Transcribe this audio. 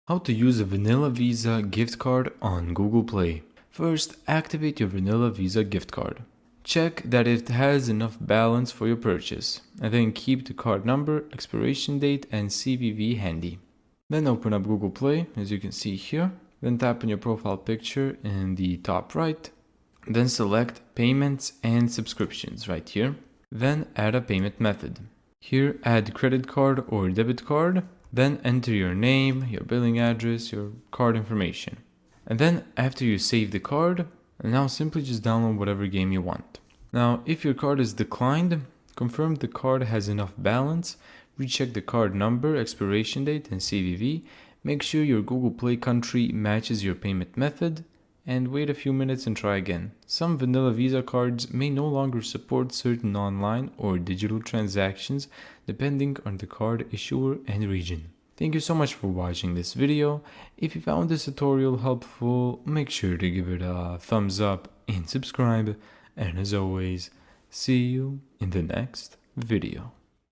How to use a Vanilla Visa gift card on Google Play. First, activate your Vanilla Visa gift card. Check that it has enough balance for your purchase, and then keep the card number, expiration date, and CVV handy. Then open up Google Play, as you can see here. Then tap on your profile picture in the top right. Then select Payments and Subscriptions right here. Then add a payment method. Here, add credit card or debit card. Then enter your name, your billing address, your card information. And then after you save the card, now simply just download whatever game you want. Now, if your card is declined, confirm the card has enough balance, recheck the card number, expiration date, and CVV, make sure your Google Play country matches your payment method, and wait a few minutes and try again. Some Vanilla Visa cards may no longer support certain online or digital transactions depending on the card issuer and region. Thank you so much for watching this video. If you found this tutorial helpful, make sure to give it a thumbs up and subscribe. And as always, see you in the next video.